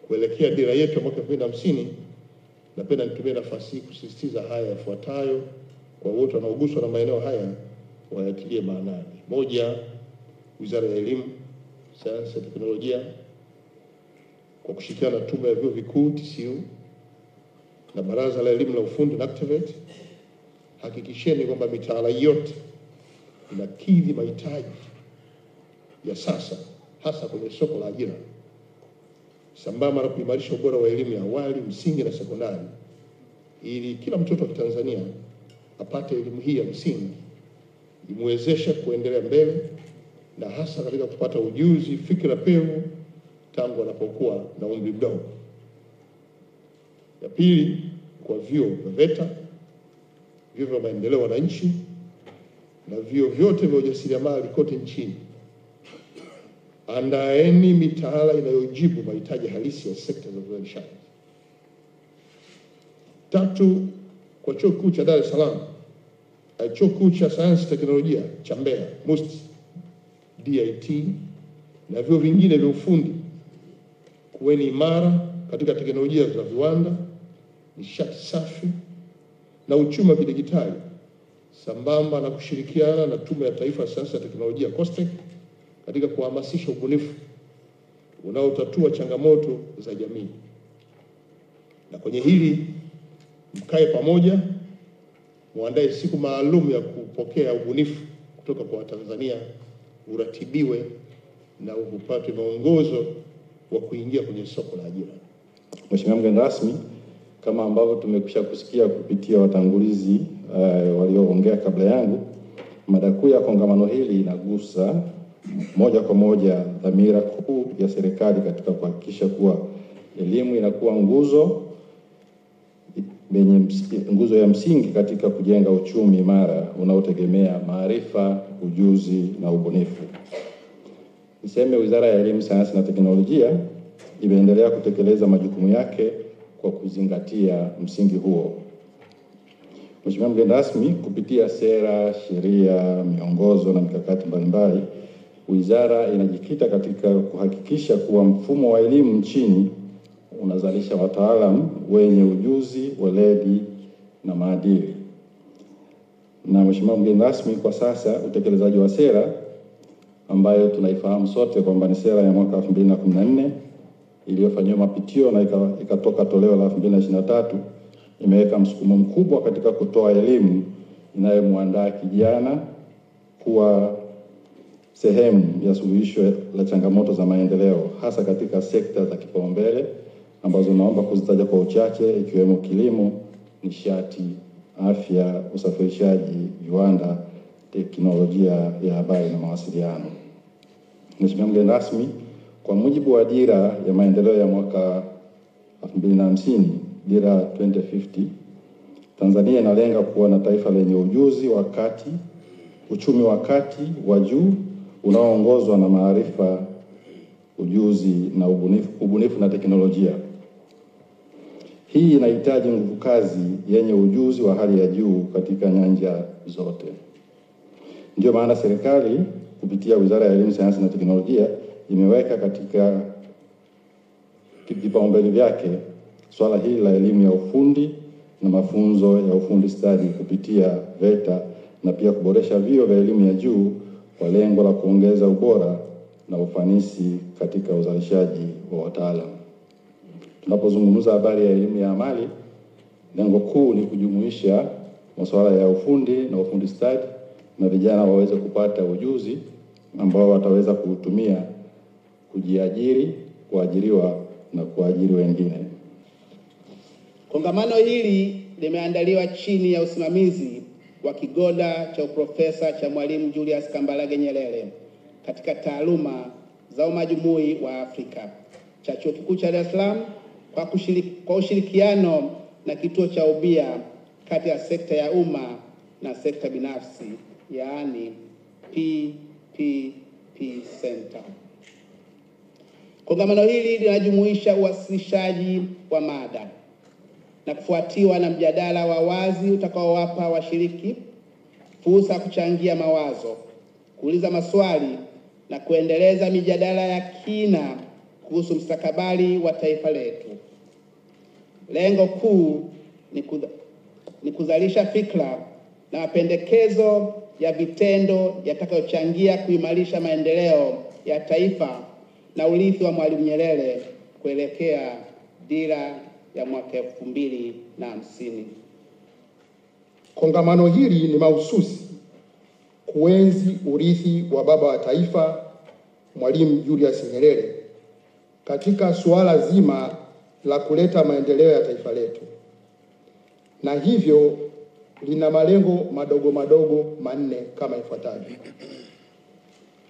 kuelekea dira yetu ya mwaka 2050, napenda nitumie nafasi hii kusisitiza haya yafuatayo kwa wote wanaoguswa na maeneo haya wayatilie maanani. Moja, Wizara ya Elimu, Sayansi na Teknolojia kwa kushirikiana na Tume ya Vyuo Vikuu TCU na Baraza la Elimu na Ufundi NACTVET, hakikisheni kwamba mitaala yote inakidhi mahitaji ya sasa, hasa kwenye soko la ajira, sambamba na kuimarisha ubora wa elimu ya awali, msingi na sekondari, ili kila mtoto wa Tanzania apate elimu hii ya msingi imwezeshe kuendelea mbele, na hasa katika kupata ujuzi, fikra pevu tangu anapokuwa na umri mdogo. Ya pili, kwa vyuo vya VETA, vyuo vya maendeleo wananchi na vyuo vyote vya ujasiriamali kote nchini, andaeni mitaala inayojibu mahitaji halisi ya sekta za uzalishaji. Tatu, kwa Chuo Kikuu cha Dar es Salaam, Chuo Kikuu cha Sayansi na Teknolojia cha Mbeya MUST, DIT na vyuo vingine vya ufundi, kuweni imara katika teknolojia za viwanda, nishati safi na uchumi wa kidijitali, sambamba na kushirikiana na Tume ya Taifa ya Sayansi na Teknolojia COSTECH katika kuhamasisha ubunifu unaotatua changamoto za jamii. Na kwenye hili mkae pamoja, muandae siku maalum ya kupokea ubunifu kutoka kwa Watanzania, uratibiwe na upate mwongozo wa kuingia kwenye soko la ajira. Mheshimiwa mgeni rasmi, kama ambavyo tumekwisha kusikia kupitia watangulizi walioongea kabla yangu, mada kuu ya kongamano hili inagusa moja kwa moja dhamira kuu ya serikali katika kuhakikisha kuwa elimu inakuwa nguzo ya msingi katika kujenga uchumi imara unaotegemea maarifa, ujuzi na ubunifu. Niseme Wizara ya Elimu, Sayansi na Teknolojia imeendelea kutekeleza majukumu yake kwa kuzingatia msingi huo. Mheshimiwa mgeni rasmi, kupitia sera, sheria, miongozo na mikakati mbalimbali, wizara inajikita katika kuhakikisha kuwa mfumo wa elimu nchini unazalisha wataalamu wenye ujuzi, weledi na maadili. Na Mheshimiwa mgeni rasmi, kwa sasa utekelezaji wa sera ambayo tunaifahamu sote kwamba ni sera ya mwaka 2014 iliyofanyiwa mapitio na ikatoka toleo la 2023, imeweka msukumo mkubwa katika kutoa elimu inayomwandaa kijana kuwa sehemu ya suluhisho la changamoto za maendeleo, hasa katika sekta za kipaumbele ambazo naomba kuzitaja kwa uchache, ikiwemo kilimo, nishati, afya, usafirishaji, viwanda, teknolojia ya habari na mawasiliano. Mheshimiwa mgeni rasmi, kwa mujibu wa dira ya maendeleo ya mwaka 2050, dira 2050, Tanzania inalenga kuwa na taifa lenye ujuzi wa kati, uchumi wa kati wa juu unaoongozwa na maarifa, ujuzi na ubunifu na teknolojia. Hii inahitaji nguvu kazi yenye ujuzi wa hali ya juu katika nyanja zote. Ndio maana serikali kupitia Wizara ya Elimu, Sayansi na Teknolojia imeweka katika vipaumbele vyake swala hili la elimu ya ufundi na mafunzo ya ufundi stadi kupitia VETA, na pia kuboresha vyuo vya elimu ya juu kwa lengo la kuongeza ubora na ufanisi katika uzalishaji wa wataalamu. Tunapozungumza habari ya elimu ya amali, lengo kuu ni kujumuisha masuala ya ufundi na ufundi stadi, na vijana waweze kupata ujuzi ambao wataweza kuutumia kujiajiri, kuajiriwa na kuajiri wengine. Kongamano hili limeandaliwa chini ya usimamizi wa kigoda cha uprofesa cha Mwalimu Julius Kambarage Nyerere katika taaluma za umajumui wa Afrika cha Chuo Kikuu cha Dar es Salaam kwa ushirikiano na kituo cha ubia kati ya sekta ya umma na sekta binafsi, yaani PPP Center. Kongamano hili linajumuisha uwasilishaji wa mada na kufuatiwa na mjadala wa wazi utakaowapa washiriki fursa ya kuchangia mawazo, kuuliza maswali na kuendeleza mijadala ya kina kuhusu mustakabali wa taifa letu. Lengo kuu ni kuzalisha fikra na mapendekezo ya vitendo yatakayochangia kuimarisha maendeleo ya taifa na urithi wa Mwalimu Nyerere kuelekea dira ya mwaka 2050. Kongamano hili ni mahususi kuenzi urithi wa baba wa taifa Mwalimu Julius Nyerere katika suala zima la kuleta maendeleo ya taifa letu, na hivyo lina malengo madogo madogo manne kama ifuatavyo.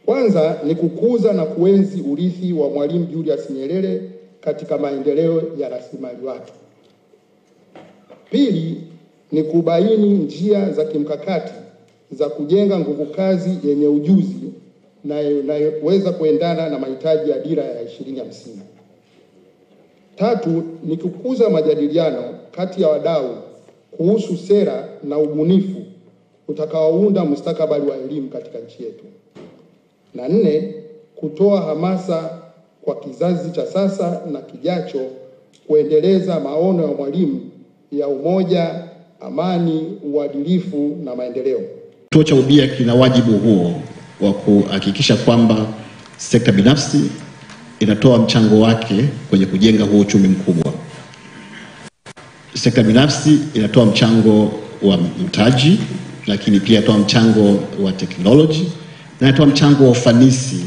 Kwanza ni kukuza na kuenzi urithi wa Mwalimu Julius Nyerere katika maendeleo ya rasilimali watu. Pili ni kubaini njia za kimkakati za kujenga nguvu kazi yenye ujuzi na inayoweza kuendana na mahitaji ya dira ya 2050. Tatu ni kukuza majadiliano kati ya wadau kuhusu sera na ubunifu utakaounda mustakabali wa elimu katika nchi yetu. Na nne, kutoa hamasa kwa kizazi cha sasa na kijacho kuendeleza maono ya Mwalimu ya umoja, amani, uadilifu na maendeleo. Kituo cha Ubia kina wajibu huo wa kuhakikisha kwamba sekta binafsi inatoa mchango wake kwenye kujenga huo uchumi mkubwa. Sekta binafsi inatoa mchango wa mtaji, lakini pia inatoa mchango wa teknoloji na inatoa mchango wa ufanisi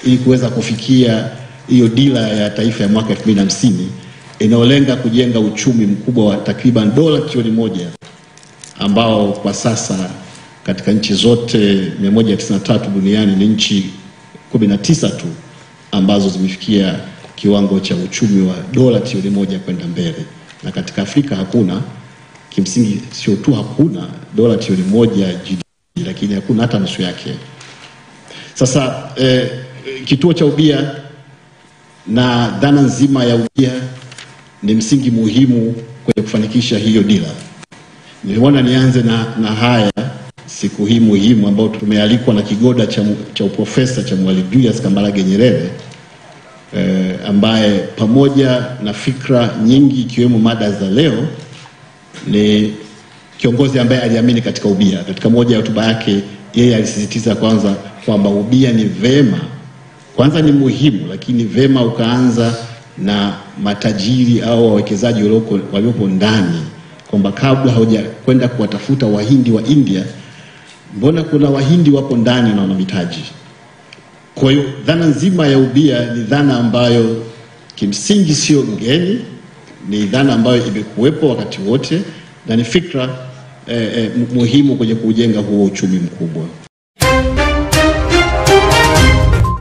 ili kuweza kufikia hiyo dira ya taifa ya mwaka 2050 inayolenga kujenga uchumi mkubwa wa takriban dola trilioni 1 ambao kwa sasa katika nchi zote 193 duniani ni nchi 19 tu ambazo zimefikia kiwango cha uchumi wa dola trilioni 1 kwenda mbele, na katika Afrika hakuna. Kimsingi sio tu hakuna dola trilioni 1 GDP, lakini hakuna hata nusu yake. Sasa kituo cha ubia na dhana nzima ya ubia ni msingi muhimu kwenye kufanikisha hiyo dira. Niliona nianze na haya siku hii muhimu ambao tumealikwa na kigoda cha uprofesa cha Mwalimu Julius Kambarage Nyerere, ambaye pamoja na fikra nyingi ikiwemo mada za leo ni kiongozi ambaye aliamini katika ubia. Katika moja ya hotuba yake yeye alisisitiza kwanza kwamba ubia ni vema, kwanza ni muhimu, lakini vema ukaanza na matajiri au wawekezaji waliopo ndani, kwamba kabla hauja kwenda kuwatafuta wahindi wa India, mbona kuna wahindi wapo ndani na wana mitaji. Kwa hiyo dhana nzima ya ubia ni dhana ambayo kimsingi sio ngeni, ni dhana ambayo imekuwepo wakati wote na ni fikra muhimu kwenye kujenga huo uchumi mkubwa.